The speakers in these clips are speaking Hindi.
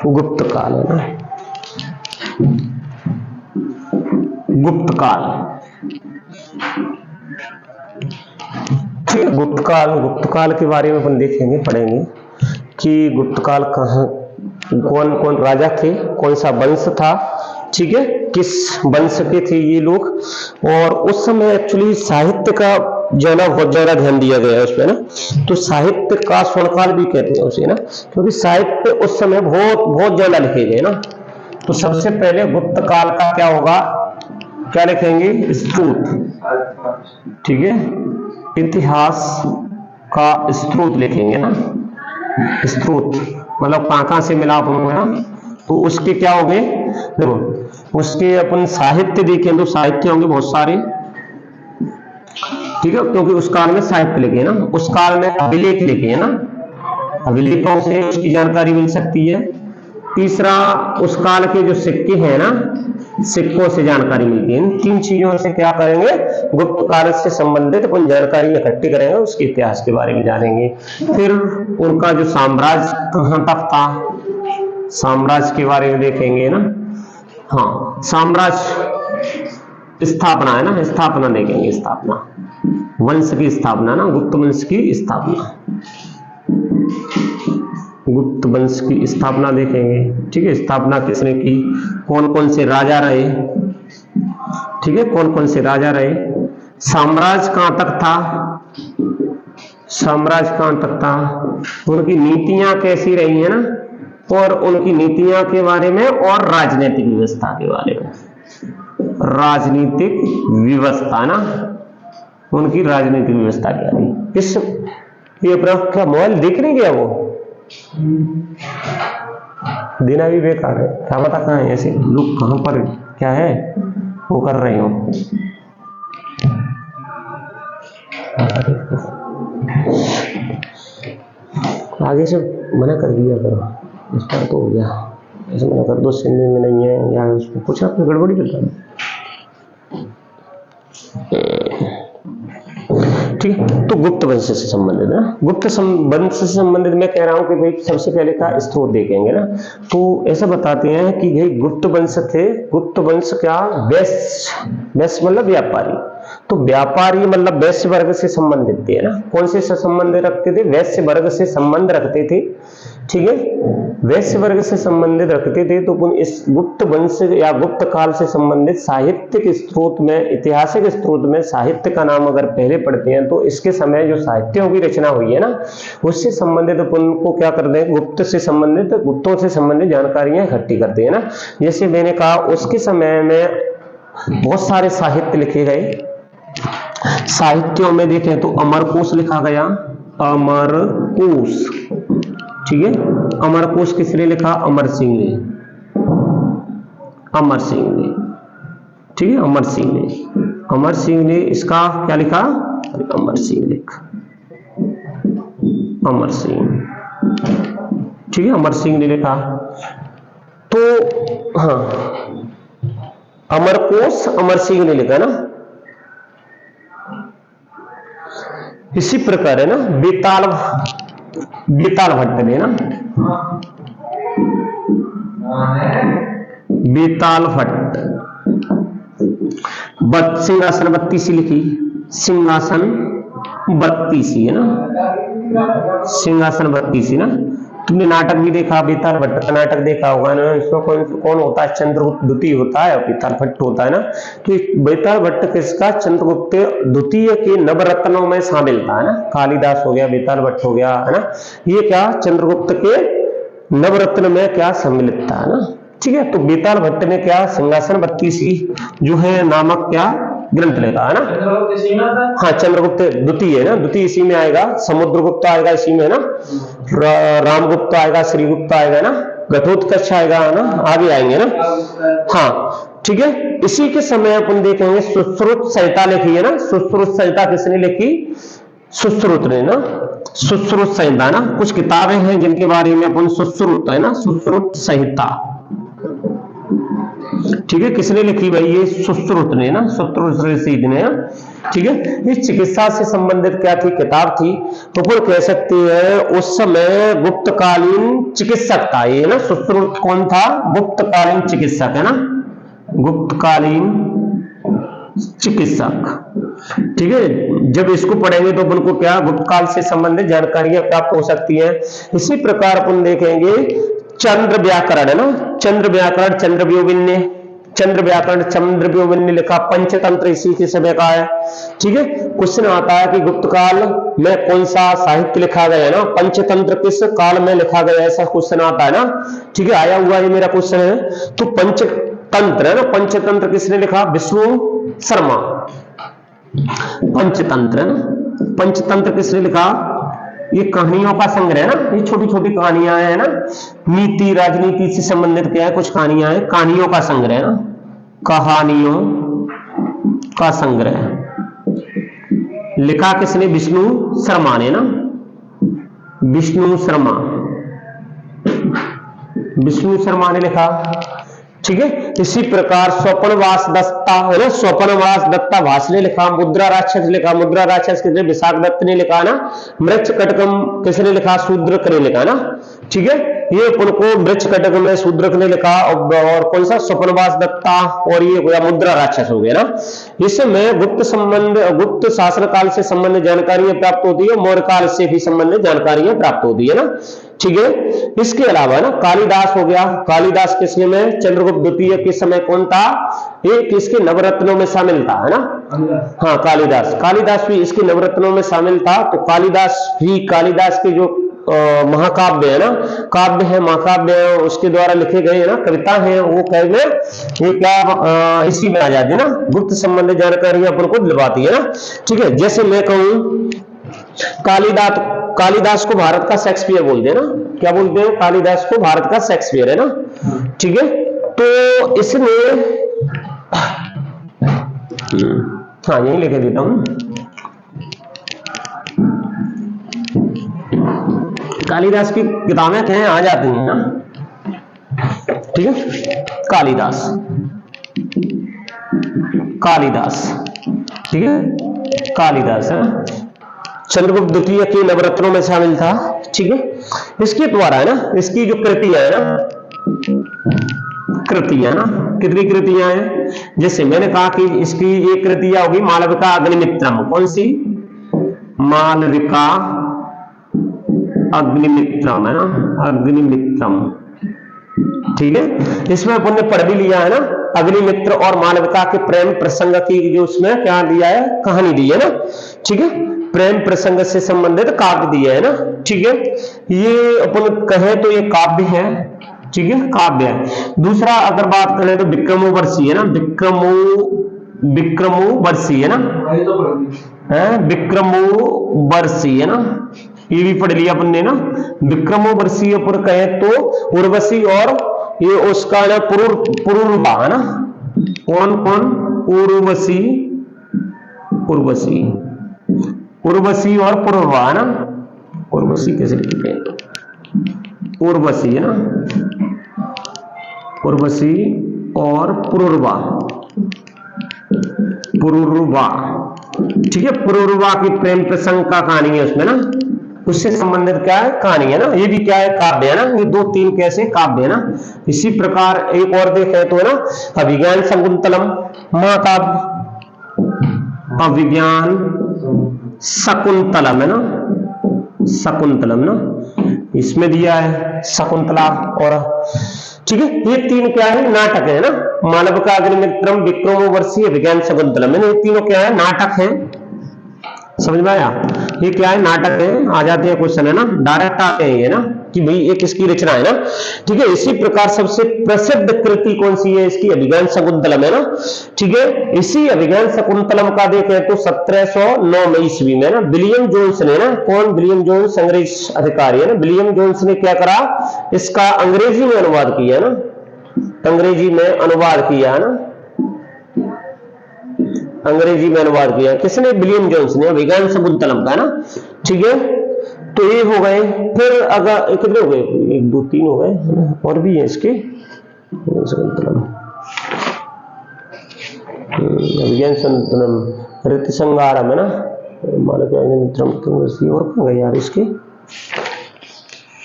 गुप्त काल है ना, गुप्त काल। ठीक है, गुप्त काल के बारे में अपन देखेंगे, पढ़ेंगे कि गुप्त काल कहाँ, कौन कौन राजा थे, कौन सा वंश था, ठीक है, किस वंश के थे ये लोग। और उस समय एक्चुअली साहित्य का जो है ना बहुत ज्यादा ध्यान दिया गया है उसमें ना, तो साहित्य का स्वर्णकाल भी कहते हैं उसे ना, क्योंकि साहित्य उस समय बहुत बहुत ज्यादा लिखे गए ना। तो सबसे पहले गुप्त काल का क्या होगा, क्या लिखेंगे, स्रोत, ठीक है, इतिहास का स्रोत लिखेंगे ना, स्रोत मतलब कहां से मिला अपन ना, तो उसके क्या हो गए, देखो उसके अपन साहित्य देखें तो साहित्य होंगे बहुत सारे, ठीक है, क्योंकि उस काल में साहित्य लिखे ना, उस काल में अभिलेख लिखे है ना, अभिलेखों से उसकी जानकारी मिल सकती है। तीसरा, उस काल के जो सिक्के हैं ना, सिक्कों से जानकारी मिलती है। इन तीन चीजों से क्या करेंगे, गुप्त काल से संबंधित अपन जानकारी इकट्ठी करेंगे, उसके इतिहास के बारे में जानेंगे। फिर उनका जो साम्राज्य कहां तक था, साम्राज्य के बारे में देखेंगे ना, हाँ साम्राज्य स्थापना है ना, स्थापना देखेंगे, स्थापना वंश की स्थापना ना, गुप्त वंश की स्थापना, गुप्त वंश की स्थापना देखेंगे, ठीक है, स्थापना किसने की, कौन कौन से राजा रहे, ठीक है, कौन कौन से राजा रहे, साम्राज्य कहां तक था, साम्राज्य कहां तक था, उनकी नीतियां कैसी रही है ना, और उनकी नीतियां के बारे में, और राजनीतिक व्यवस्था के बारे में, राजनीतिक व्यवस्था ना, उनकी राजनीतिक व्यवस्था क्या रही। इस ये क्या मोबाइल देख नहीं गया, वो देना भी बेकार है, क्या पता कहां है, ऐसे लोग कहां पर क्या है वो कर रहे हो। आगे से मना कर दिया करो, इस पर तो हो गया, ऐसे मना कर दो, सुनने में नहीं है या उसको कुछ आपने गड़बड़ी करता है, ठीक है। तो गुप्त वंश से संबंधित है ना, गुप्त वंश से संबंधित मैं कह रहा हूं कि भाई सबसे पहले का स्रोत देखेंगे ना, तो ऐसा बताते हैं कि भाई गुप्त वंश थे, गुप्त वंश क्या, वैश्य, वैश्य मतलब व्यापारी, तो व्यापारी मतलब वैश्य वर्ग से संबंधित थे ना, कौन से संबंध रखते थे, वैश्य वर्ग से संबंध रखते थे, ठीक है, वैश्य वर्ग से संबंधित रखते थे। तो इस गुप्त वंश या गुप्त काल से संबंधित साहित्य के स्रोत में, ऐतिहासिक स्रोत में साहित्य का नाम अगर पहले पढ़ते हैं तो इसके समय जो साहित्यों की रचना हुई है ना, उससे संबंधित अपन को क्या करते हैं, गुप्त से संबंधित, गुप्तों से संबंधित जानकारियां इकट्ठी करते हैं ना। जैसे मैंने कहा उसके समय में बहुत सारे साहित्य लिखे गए, साहित्यों में देखें तो अमरकोश लिखा गया, अमरकोश, ठीक है, अमरकोश किसने लिखा, अमर सिंह ने, अमर सिंह ने, ठीक है, अमर सिंह ने, अमर सिंह ने इसका क्या लिखा, अमर सिंह लिखा, अमर सिंह, ठीक है, अमर सिंह ने लिखा। तो हाँ, अमरकोश अमर सिंह ने लिखा ना। इसी प्रकार है ना बेताल भट्ट ने ना, बेताल भट्ट सिंहासन बत्तीसी लिखी, सिंहासन बत्तीसी है ना, सिंहासन बत्तीसी ना। तुमने नाटक भी देखा, बेताल भट्ट का नाटक देखा होगा ना, इसमें कौन होता है, चंद्रगुप्त द्वितीय होता है और बेताल भट्ट होता है ना। तो बेताल भट्ट किसका, चंद्रगुप्त द्वितीय के नवरत्नों में शामिल था ना, कालिदास हो गया, बेताल भट्ट हो गया है ना, ये क्या चंद्रगुप्त के नवरत्न में क्या सम्मिलित था ना, ठीक है। तो बेताल भट्ट ने क्या, सिंहासन बत्तीसी जो है नामक क्या ग्रंथ लिखा है ना। हाँ, चंद्रगुप्त द्वितीय है ना, द्वितीय इसी में आएगा, समुद्रगुप्त आएगा इसी में ना, रामगुप्त आएगा, श्रीगुप्त आएगा ना, घटोत्कच आएगा ना, आगे आएंगे ना। हाँ ठीक है, इसी के समय अपन देखेंगे सुश्रुत संहिता लिखी है ना। सुश्रुत संहिता किसने लिखी, सुश्रुत ने ना, सुश्रुत संहिता ना। कुछ किताबें हैं जिनके बारे में अपन सुश्रुत है ना, सुश्रुत संहिता, ठीक है, किसने लिखी भाई, ये सुश्रुत ने ना, सुश्रुत ऋषि ने। ठीक है। इस चिकित्सा से संबंधित क्या थी, किताब थी, तो फिर कह सकते हैं उस समय गुप्तकालीन चिकित्सक था ये ना, सुश्रुत कौन था, गुप्तकालीन चिकित्सक है ना, गुप्तकालीन चिकित्सक। ठीक है, जब इसको पढ़ेंगे तो अपन को क्या गुप्तकाल से संबंधित जानकारियां प्राप्त हो सकती हैं। इसी प्रकार अपन देखेंगे चंद्र व्याकरण है ना, चंद्र व्याकरण चंद्रव्यूहन ने लिखा, पंचतंत्र इसी के समय का है। ठीक है, क्वेश्चन आता है कि गुप्त काल में कौन सा साहित्य लिखा गया है ना, पंचतंत्र किस काल में लिखा गया, ऐसा क्वेश्चन आता है ना। ठीक है, आया हुआ ये मेरा क्वेश्चन है। तो पंचतंत्र है ना, पंचतंत्र किसने लिखा, विष्णु शर्मा। पंचतंत्र है ना, पंचतंत्र किसने लिखा, ये कहानियों का संग्रह है ना, ये छोटी छोटी कहानियां हैं ना, नीति राजनीति से संबंधित क्या है, कुछ कहानियां हैं, कहानियों का संग्रह है ना, कहानियों का संग्रह लिखा किसने, विष्णु शर्मा ने ना, विष्णु शर्मा ने लिखा। ठीक है, इसी प्रकार स्वपनवास दत्ता है ना, स्वपनवास दत्ता भास ने लिखा, मुद्रा राक्षस लिखा, मुद्रा राक्षस किसने, विशाख दत्त ने लिखा ना, मृच्छ कटकम किसने लिखा, शूद्रक ने लिखा ना। ठीक है, ये अपन को मृच्छ कटकम में शूद्रक ने लिखा, और कौन सा, स्वपनवास दत्ता, और ये हो गया मुद्रा राक्षस हो गया ना। इसमें गुप्त शासन काल से संबंधित जानकारियां प्राप्त होती है, मौर्य काल से भी संबंधित जानकारियां प्राप्त होती है ना। ठीक है, इसके अलावा ना कालिदास हो गया, कालिदास किसने में, चंद्रगुप्त द्वितीय के समय कौन था, ये किसके नवरत्नों में शामिल था है ना। हाँ, कालिदास भी इसके नवरत्नों में शामिल था। तो कालिदास के जो महाकाव्य है ना, काव्य है, महाकाव्य है, उसके द्वारा लिखे गए है ना, कविता है, वो कहने ये क्या इसी में आ जाती है ना, गुप्त संबंधित जानकारियां अपन को दिलवाती है ना। ठीक है, जैसे मैं कहूं कालिदास को भारत का शेक्सपियर बोलते हैं ना, क्या बोलते हैं, कालिदास को भारत का शेक्सपियर है ना। ठीक है, तो इसने हाँ यही लिखे देता हूं, कालिदास की किताबें कहीं आ जाती हैं ना। ठीक है, कालिदास, ठीक है, कालिदास है, चंद्रगुप्त द्वितीय के नवरत्नों में शामिल था। ठीक है, इसके द्वारा है ना, इसकी जो कृतियां है ना, कितनी कृतियां हैं, जैसे मैंने कहा कि इसकी एक कृतियां होगी मालविका अग्निमित्रम, कौन सी, मालविका अग्निमित्रम है ना, अग्निमित्रम। ठीक है, इसमें अपन ने पढ़ भी लिया है ना, अग्निमित्र और मालविका के प्रेम प्रसंग की जो उसमें क्या दिया है, कहानी दी है ना। ठीक है, प्रेम प्रसंग से संबंधित काव्य दिया है ना। ठीक है, ये अपन कहें तो ये काव्य है। ठीक है, काव्य है। दूसरा अगर बात करें तो विक्रमोर्वशी है ना, विक्रमोर्वशी है ना, विक्रमोर्वशी है ना, ये भी पढ़ लिया अपन ने ना। विक्रमोर्वशी पर कहे तो उर्वशी और ये उसका ना पुरुरवा है ना, कौन उर्वशी और पुरुरवा है ना, उर्वशी कैसे लिखते हैं, उर्वशी है ना, उर्वशी और पुरुरवा। ठीक है, पुरुरवा की प्रेम प्रसंग का कहानी है उसमें ना, उससे संबंधित क्या है, कहानी है ना। ये भी क्या है, काव्य है ना, ये 2-3 कैसे काव्य है ना। इसी प्रकार एक और देखें तो है ना, अभिज्ञान शकुंतलम महाकाव्य, अभिज्ञान शकुंतलम है ना, शकुंतलम ना, इसमें दिया है शकुंतला। और ठीक है, ये 3 क्या है, नाटक है ना, मालविका अग्निमित्रम, विक्रमोर्वशी, अभिज्ञान शकुंतलम, ये तीनों क्या है, नाटक है। समझ में आया, ये क्या है, नाटक है। आ जाते हैं क्वेश्चन है ना, डायरेक्ट आते हैं ये ना, कि भाई ये किसकी रचना है ना। ठीक है, इसी प्रकार सबसे प्रसिद्ध कृति कौन सी है इसकी, अभिज्ञान शकुंतलम है ना। ठीक है, इसी अभिज्ञान शकुंतलम का देखें तो 1709 में ईस्वी में ना विलियम जोन्स ने ना, कौन, विलियम जोन्स अंग्रेज अधिकारी है ना, विलियम जोन्स ने क्या करा, इसका अंग्रेजी में अनुवाद किया ना, अंग्रेजी में अनुवाद किया है ना, अंग्रेजी में अनुवाद किया किसने, विलियम जोन्स ने, अभिज्ञान शकुंतलम का ना। ठीक है, तो ये हो गए। फिर अगर कितने हो गए, 1 2 3 हो गए, और भी है इसके, शकुंतलम, अभिज्ञान शकुंतलम, ऋतुसंहारम है ना, और कहाँ गए यार इसके,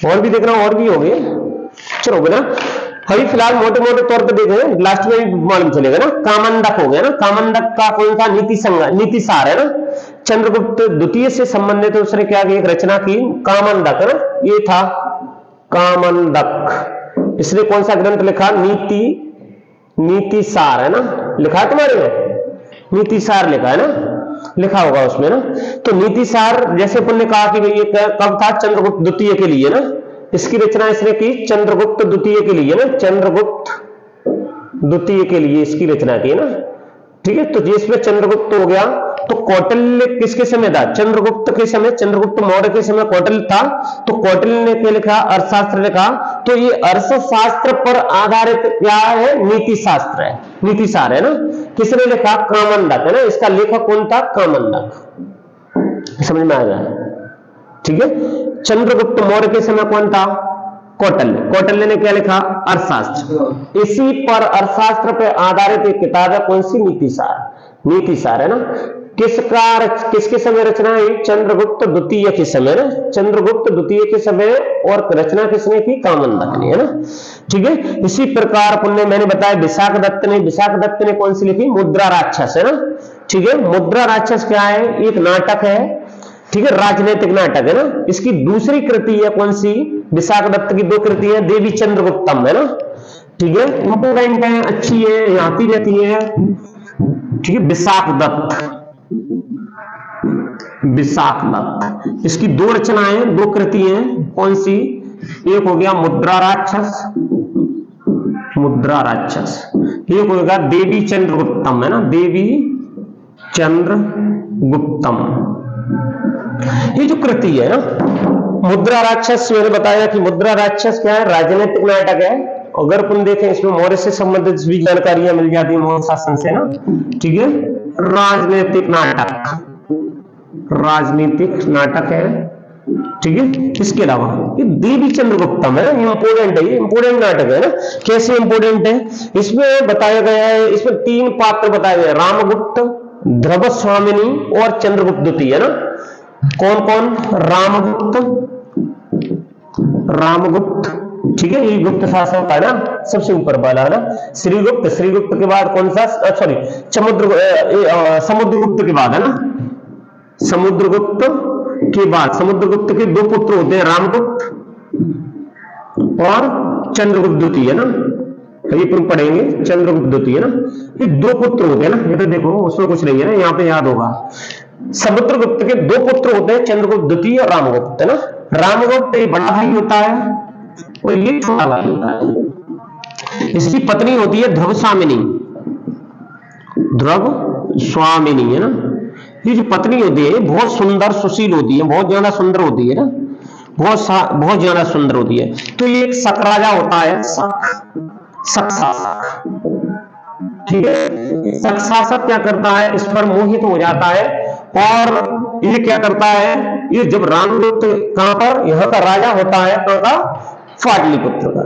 और भी देखना, और भी हो गए। चलो बेटा अभी फिलहाल मोटे मोटे तौर पे देखें, लास्ट में भी मालूम चलेगा ना। कामंडक हो गया ना, कामंडक का कौन सा नीति सार है ना, चंद्रगुप्त द्वितीय से संबंधित उसने क्या की एक रचना की, कामंडक है ना, ये था कामंडक। इसने कौन सा ग्रंथ लिखा, नीति सार है ना, लिखा है तुम्हारे में, नीति सार लिखा है ना, लिखा होगा उसमें ना। तो नीति सार जैसे अपन ने कहा कि भाई ये कब था, चंद्रगुप्त द्वितीय के लिए ना, इसकी रचना इसने की चंद्रगुप्त द्वितीय के लिए ना, चंद्रगुप्त द्वितीय के लिए इसकी रचना की ना, ठीक है। तो जिसमें चंद्रगुप्त हो गया, तो कौटिल्य किसके समय था, चंद्रगुप्त के समय, चंद्रगुप्त मौर्य के समय कौटिल्य था। तो कौटिल्य ने क्या लिखा, अर्थशास्त्र लिखा। तो ये अर्थशास्त्र पर आधारित क्या है, नीति शास्त्र है, नीति सार है ना। किसने लिखा, कामंडक है ना, इसका लेखक कौन था, कामंडक। समझ में आ गया, ठीक है। चंद्रगुप्त मौर्य के समय कौन था, कौटिल्य। कौटिल्य ने क्या लिखा, अर्थशास्त्र। इसी पर अर्थशास्त्र पर आधारित एक किताब है, कौन सी, नीति सार है ना। किसके समय रचना है, चंद्रगुप्त द्वितीय के समय ना, चंद्रगुप्त द्वितीय के समय, और रचना किसने की, कामंडक ने है ना, ठीक है। इसी प्रकार पुण्य मैंने बताया विशाख दत्त ने कौन सी लिखी, मुद्रा राक्षस है ना, ठीक है। मुद्रा राक्षस क्या है, एक नाटक है, ठीक है, राजनीतिक नाटक है ना। इसकी दूसरी कृति है कौन सी, विशाख दत्त की दो कृति है, देवी चंद्रगुप्तम है ना, ठीक है, इंपोर्टेंट है, अच्छी है, आती रहती है, ठीक है। विशाख दत्त इसकी दो रचनाएं, दो कृति हैं, कौन सी, एक हो गया मुद्रा राक्षस, एक हो गया देवी चंद्रगुप्तम है ना, देवी चंद्रगुप्तम। ये जो कृति है ना, मुद्रा राक्षस, मैंने बताया कि मुद्रा राक्षस क्या है, राजनीतिक नाटक है। अगर अपन देखें इसमें मौर्य से संबंधित भी जानकारियां मिल जाती है, मौर्य शासन से ना, ठीक है। राजनीतिक नाटक है, ठीक है। इसके अलावा ये देवी चंद्रगुप्तम है ना, इंपोर्टेंट है, ये इंपोर्टेंट नाटक है ना। कैसे इंपोर्टेंट है, इसमें बताया गया है, इसमें तीन पात्र बताए गए, रामगुप्त, ध्रुवस्वामिनी और चंद्रगुप्त द्वितीय है ना। कौन कौन, रामगुप्त, ठीक है, ये गुप्त शासक है ना, सबसे ऊपर वाला है ना। श्रीगुप्त के बाद कौन सा, सॉरी, समुद्रगुप्त के बाद है ना, समुद्रगुप्त के दो पुत्र होते हैं, रामगुप्त और चंद्रगुप्त द्वितीय है ना, ये तुम पढ़ेंगे, चंद्रगुप्त द्वितीय है ना, ये दो पुत्र होते हैं ना। ये तो देखो उसमें कुछ नहीं है ना, यहाँ पे याद होगा, समुद्रगुप्त के दो पुत्र होते हैं, चंद्रगुप्त द्वितीय और रामगुप्त है ना। रामगुप्त एक बड़ा भाई होता है और ये छोटा भाई होता है। इसकी पत्नी होती है ध्रुवस्वामिनी है ना। ये जो पत्नी होती है बहुत सुंदर सुशील होती है, बहुत ज्यादा सुंदर होती है ना, बहुत ज्यादा सुंदर होती है। तो ये एक शक राजा होता है, शक शासक, ठीक है। शक शासक क्या करता है, इस पर मोहित हो जाता है और ये क्या करता है, ये जब रामगुप्त कहां पर, यहाँ का राजा होता है, कहां का, पाटलिपुत्र का।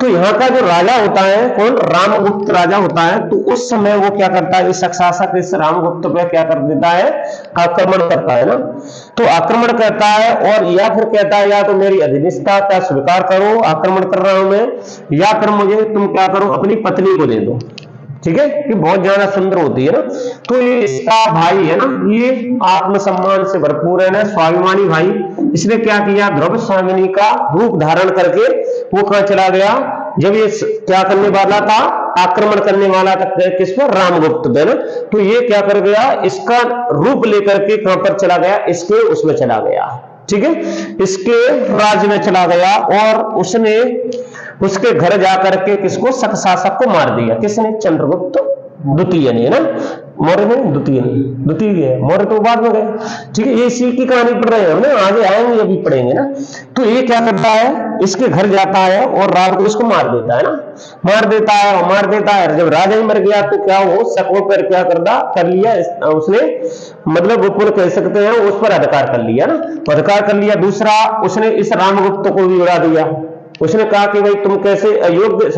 तो यहाँ का जो राजा होता है कौन, रामगुप्त राजा होता है। तो उस समय वो क्या करता है, इस शासक इस रामगुप्त पे क्या कर देता है, आक्रमण करता है ना। तो आक्रमण करता है और या फिर कहता है, या तो मेरी अधीनस्था का स्वीकार करो, आक्रमण कर रहा हूं मैं, या फिर मुझे तुम क्या करो, अपनी पत्नी को दे दो, ठीक है। ये बहुत ज्यादा सुंदर होती है ना। तो ये इसका भाई है ना, ये आत्मसम्मान से भरपूर है ना, स्वाभिमानी भाई। इसने क्या किया, ध्रुवस्वामिनी का रूप धारण करके वो कहां चला गया, जब ये क्या करने वाला था, आक्रमण करने वाला था किस पर, रामगुप्त पे ना। तो ये क्या कर गया, इसका रूप लेकर के कहां पर चला गया, इसके उसमें चला गया, ठीक है, इसके राज्य में चला गया और उसने उसके घर जाकर के किसको, शक शासक को मार दिया। किसने, चंद्रगुप्त द्वितीय ने, है ना, मौर्य में द्वितीय है, मौर्य तो बाद में गए, ठीक है। ये इसी की कहानी पढ़ रहे हैं हमने, आगे आएंगे अभी पढ़ेंगे ना। तो ये क्या करता है, इसके घर जाता है और रात को इसको मार देता है ना, मार देता है। जब राजा ही मर गया तो क्या वो शकों पर क्या कर लिया उसने, मतलब वो कह सकते हैं उस पर अधिकार कर लिया ना, अधिकार कर लिया। दूसरा, उसने इस रामगुप्त को भी उड़ा दिया। उसने कहा कि भाई तुम कैसे अयोग्य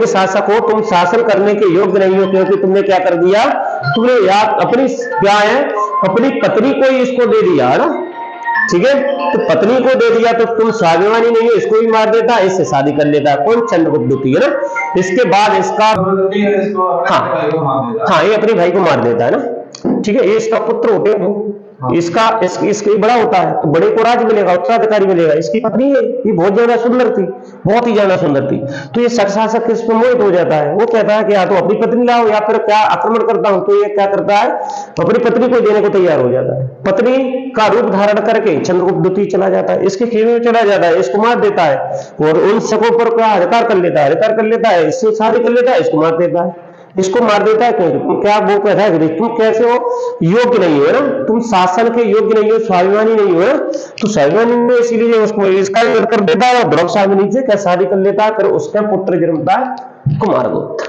शासक हो, तुम शासन करने के योग्य नहीं हो, क्योंकि तुमने क्या कर दिया, तुमने याद अपनी क्या है, अपनी पत्नी को ही इसको दे दिया है ना, ठीक है। तो पत्नी को दे दिया तो तुम स्वाभिमानी नहीं हो, इसको भी मार देता, इससे शादी कर लेता। कौन? चंद्रगुप्त द्वितीय है ना। इसके बाद इसका हाँ ये अपने भाई को मार देता है ना, ठीक है। ये इसका पुत्र होते हैं, इसका इसके बड़ा होता है तो बड़े को राज मिलेगा, उत्तराधिकारी मिलेगा। इसकी पत्नी है, ये बहुत ज्यादा सुंदर थी, बहुत ही ज्यादा सुंदर थी। तो ये शासक इस पर मोहित हो जाता है। वो कहता है कि या तो अपनी पत्नी लाओ या फिर क्या आक्रमण करता हूं। तो ये क्या करता है, अपनी पत्नी को देने को तैयार हो जाता है। पत्नी का रूप धारण करके चंद्रगुप्त द्वितीय चला जाता है, इसके खेमे में चला जाता है, इसको मार देता है और उन सबों पर क्या अधिकार कर लेता है, इससे शादी कर लेता है, इसको मार देता है। इसको मार देता है क्यों? तुम क्या वो कहता है कि तुम कैसे हो, योग्य नहीं हो ना, तुम शासन के योग्य नहीं हो, स्वाभिमानी नहीं हो ना। तो स्वाभिमानी ने इसीलिए उसको इसका कर देता है और द्रौपदी से क्या शादी कर लेता है, फिर उसका पुत्र जन्मता है कुमारगुप्त,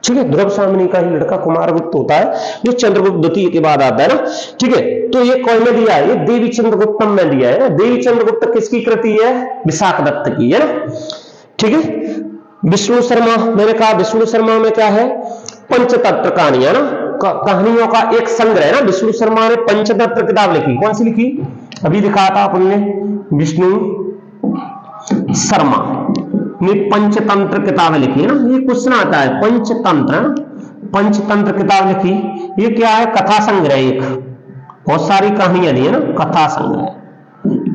ठीक है। द्रौपदी का ही लड़का कुमारगुप्त होता है, जो चंद्रगुप्त द्वितीय के बाद आता है ना, ठीक है। तो ये कौन ने दिया है? ये देवी चंद्रगुप्तम में दिया है। देवी चंद्रगुप्त किसकी कृति है? विशाख दत्त की है ना, ठीक है। विष्णु शर्मा, मैंने कहा विष्णु शर्मा में क्या है? पंचतंत्र कहानियां ना, कहानियों का एक संग्रह है ना। विष्णु शर्मा ने पंचतंत्र किताब लिखी। कौन सी लिखी? अभी दिखाया था अपन ने, विष्णु शर्मा ने पंचतंत्र किताब लिखी है ना। ये क्वेश्चन आता है, पंचतंत्र किताब लिखी। ये क्या है? कथा संग्रह, एक बहुत सारी कहानियां दी है ना, कथा संग्रह,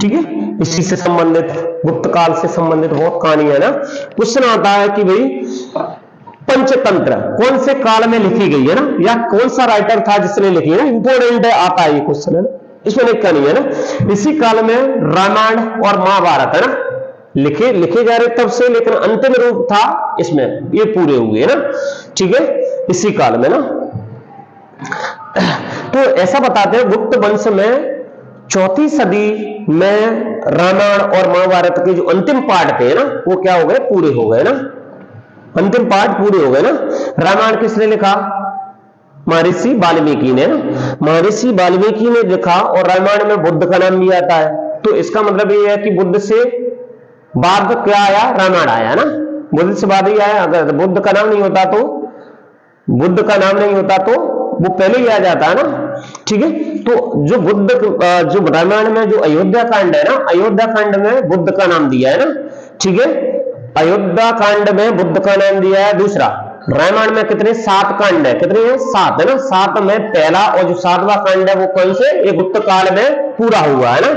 ठीक है। इसी से संबंधित, गुप्त काल से संबंधित बहुत कहानियां ना। क्वेश्चन आता है कि भाई पंचतंत्र कौन से काल में लिखी गई है ना, या कौन सा राइटर था जिसने लिखी है ना। इंपोर्टेंट आता है ये क्वेश्चन है ना, इसमें लिखा नहीं है ना। इसी काल में रामायण और महाभारत है ना लिखे जा रहे तब से, लेकिन अंतिम रूप था इसमें, ये पूरे हुए ना, ठीक है, इसी काल में ना। तो ऐसा बताते हैं गुप्त वंश में 4वीं सदी में रामायण और महाभारत के जो अंतिम पार्ट थे ना, वो क्या हो गए? पूरे हो गए ना, अंतिम पार्ट पूरे हो गए ना। रामायण किसने लिखा? महर्षि वाल्मीकि ने ना, महर्षि वाल्मीकि ने लिखा। और रामायण में बुद्ध का नाम भी आता है। तो इसका मतलब ये है कि बुद्ध से बाद क्या आया? रामायण आया ना, बुद्ध से बाद ही आया। अगर बुद्ध का नाम नहीं होता तो वो पहले ही आ जाता है ना, ठीक है। तो जो रामायण में जो अयोध्या कांड है ना, अयोध्या कांड में बुद्ध का नाम दिया है ना, ठीक है। अयोध्या कांड में बुद्ध का नाम दिया है। दूसरा, रामायण में कितने? 7 कांड है। कितने हैं? 7 है ना। 7 में पहला और जो 7वां कांड है वो कौन से? ये गुप्त काल में पूरा हुआ है ना।